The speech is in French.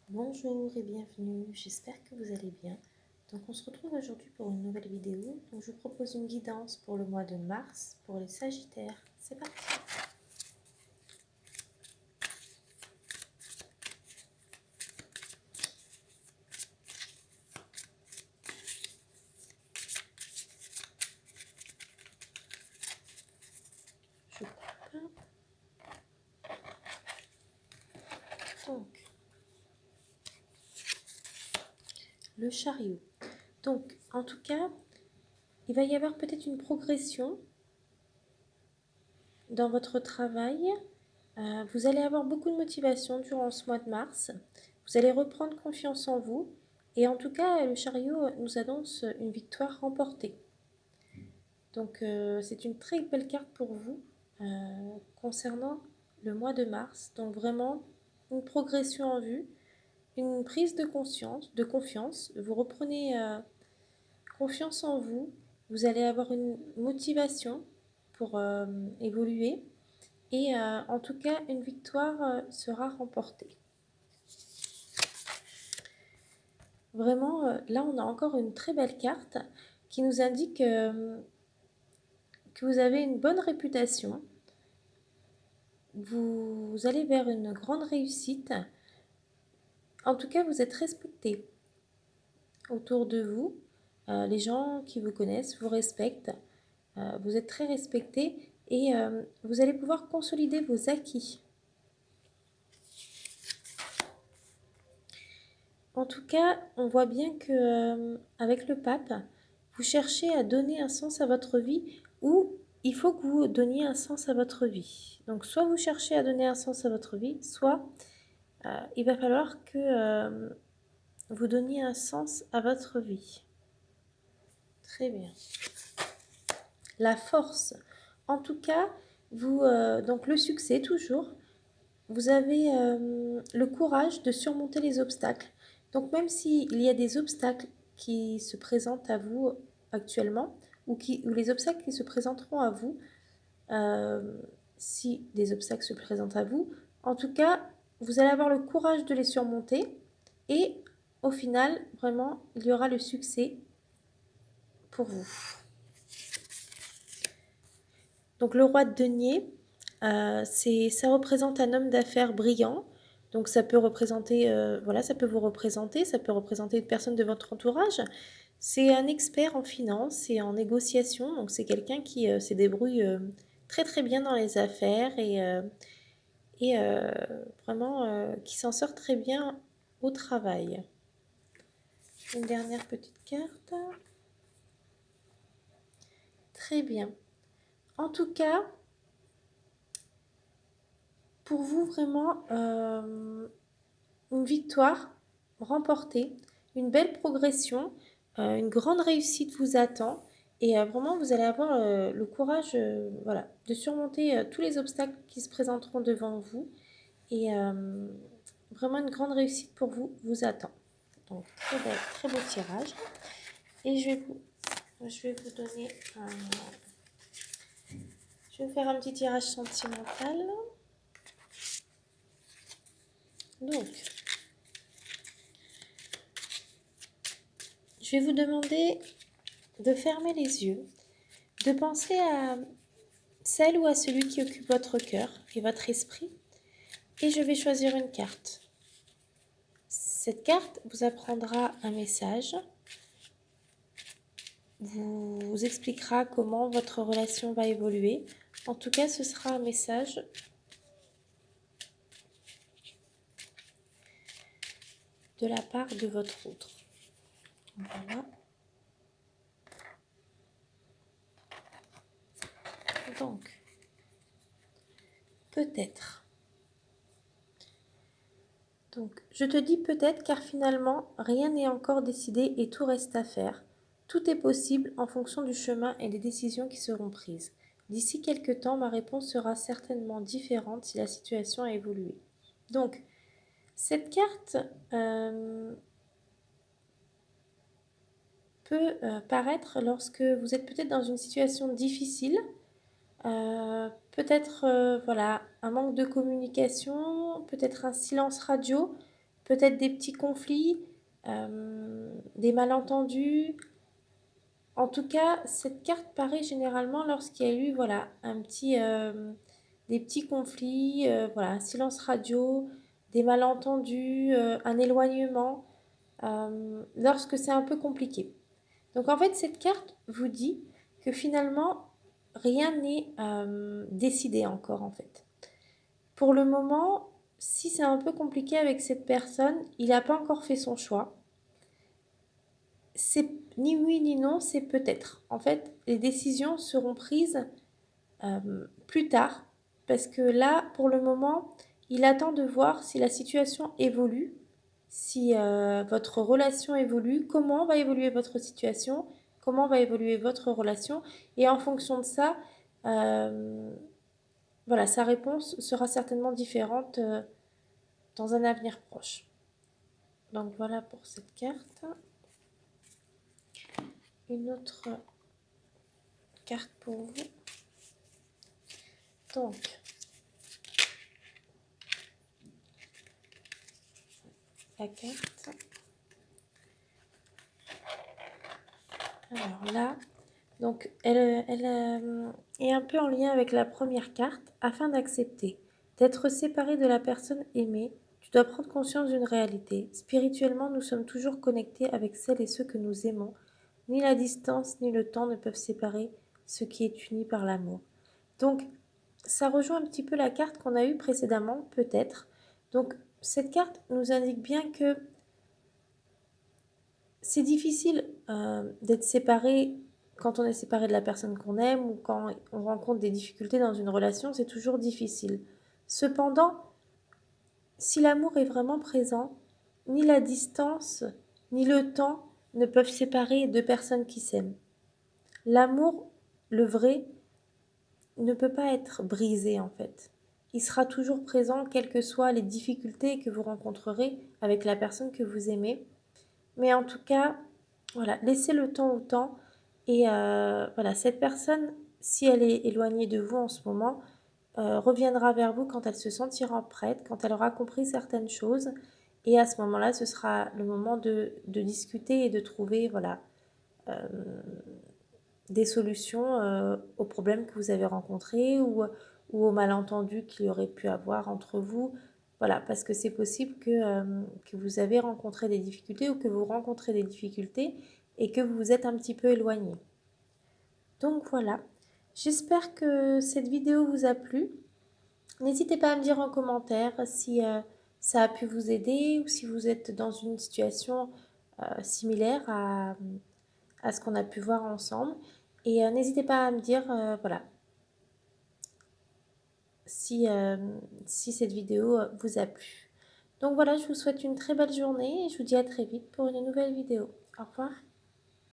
Bonjour et bienvenue, j'espère que vous allez bien. Donc on se retrouve aujourd'hui pour une nouvelle vidéo. Donc je vous propose une guidance pour le mois de mars pour les Sagittaires. C'est parti. Je coupe. Donc le chariot. Donc en tout cas, il va y avoir peut-être une progression dans votre travail. Vous allez avoir beaucoup de motivation durant ce mois de mars. Vous allez reprendre confiance en vous. Et en tout cas, le chariot nous annonce une victoire remportée. Donc c'est une très belle carte pour vous concernant le mois de mars. Donc vraiment une progression en vue, une prise de conscience, de confiance. Vous reprenez confiance en vous. Vous allez avoir une motivation pour évoluer. Et en tout cas, une victoire sera remportée. Vraiment, là, on a encore une très belle carte qui nous indique que vous avez une bonne réputation. Vous allez vers une grande réussite. En tout cas, vous êtes respecté autour de vous. Les gens qui vous connaissent vous respectent. Vous êtes très respecté et vous allez pouvoir consolider vos acquis. En tout cas, on voit bien que avec le pape, vous cherchez à donner un sens à votre vie ou il faut que vous donniez un sens à votre vie. Donc soit vous cherchez à donner un sens à votre vie, soit il va falloir que vous donniez un sens à votre vie. Très bien. La force. En tout cas, vous donc le succès toujours. Vous avez le courage de surmonter les obstacles. Donc même s'il y a des obstacles qui se présentent à vous actuellement, ou les obstacles qui se présenteront à vous, si des obstacles se présentent à vous, en tout cas, vous allez avoir le courage de les surmonter et au final, vraiment, il y aura le succès pour vous. Donc le roi de denier, ça représente un homme d'affaires brillant. Donc ça peut représenter, voilà, ça peut vous représenter, ça peut représenter une personne de votre entourage. C'est un expert en finance et en négociation. Donc c'est quelqu'un qui se débrouille très très bien dans les affaires et vraiment qui s'en sort très bien au travail. Une dernière petite carte. Très bien. En tout cas, pour vous, vraiment, une victoire remportée, une belle progression, une grande réussite vous attend. Et vraiment, vous allez avoir le courage voilà, de surmonter tous les obstacles qui se présenteront devant vous. Et vraiment, une grande réussite pour vous vous attend. Donc, très beau tirage. Et je vais vous donner un... Je vais vous faire un petit tirage sentimental. Donc, je vais vous demander de fermer les yeux, de penser à celle ou à celui qui occupe votre cœur et votre esprit. Et je vais choisir une carte. Cette carte vous apprendra un message, vous expliquera comment votre relation va évoluer. En tout cas, ce sera un message de la part de votre autre. Voilà. Donc, peut-être. Donc, je te dis peut-être car finalement, rien n'est encore décidé et tout reste à faire. Tout est possible en fonction du chemin et des décisions qui seront prises. D'ici quelques temps, ma réponse sera certainement différente si la situation a évolué. Donc, cette carte peut paraître lorsque vous êtes peut-être dans une situation difficile, peut-être voilà, un manque de communication, peut-être un silence radio, peut-être des petits conflits, des malentendus. En tout cas, cette carte paraît généralement lorsqu'il y a eu voilà, des petits conflits, voilà, un silence radio, des malentendus, un éloignement, lorsque c'est un peu compliqué. Donc en fait, cette carte vous dit que finalement, rien n'est décidé encore en fait. Pour le moment, si c'est un peu compliqué avec cette personne, il n'a pas encore fait son choix. C'est ni oui ni non, c'est peut-être. En fait, les décisions seront prises plus tard parce que là, pour le moment, il attend de voir si la situation évolue, si votre relation évolue, comment va évoluer votre situation, comment va évoluer votre relation, et en fonction de ça, euh, voilà, sa réponse sera certainement différente dans un avenir proche. Donc voilà pour cette carte. Une autre carte pour vous. Donc, la carte. Alors là, donc elle est un peu en lien avec la première carte. Afin d'accepter d'être séparé de la personne aimée, tu dois prendre conscience d'une réalité. Spirituellement, nous sommes toujours connectés avec celles et ceux que nous aimons. Ni la distance ni le temps ne peuvent séparer ce qui est uni par l'amour. Donc, ça rejoint un petit peu la carte qu'on a eue précédemment, peut-être. Donc, cette carte nous indique bien que c'est difficile d'être séparé quand on est séparé de la personne qu'on aime ou quand on rencontre des difficultés dans une relation, c'est toujours difficile. Cependant, si l'amour est vraiment présent, ni la distance ni le temps ne peuvent séparer deux personnes qui s'aiment. L'amour, le vrai, ne peut pas être brisé en fait. Il sera toujours présent quelles que soient les difficultés que vous rencontrerez avec la personne que vous aimez. Mais en tout cas, voilà, laissez le temps au temps. Et voilà, cette personne, si elle est éloignée de vous en ce moment, reviendra vers vous quand elle se sentira prête, quand elle aura compris certaines choses. Et à ce moment-là, ce sera le moment de discuter et de trouver voilà, des solutions aux problèmes que vous avez rencontrés ou aux malentendus qu'il y aurait pu avoir entre vous. Voilà, parce que c'est possible que vous avez rencontré des difficultés ou que vous rencontrez des difficultés et que vous vous êtes un petit peu éloigné. Donc voilà, j'espère que cette vidéo vous a plu. N'hésitez pas à me dire en commentaire si ça a pu vous aider ou si vous êtes dans une situation similaire à ce qu'on a pu voir ensemble. Et n'hésitez pas à me dire voilà, si cette vidéo vous a plu. Donc voilà, je vous souhaite une très belle journée et je vous dis à très vite pour une nouvelle vidéo. Au revoir.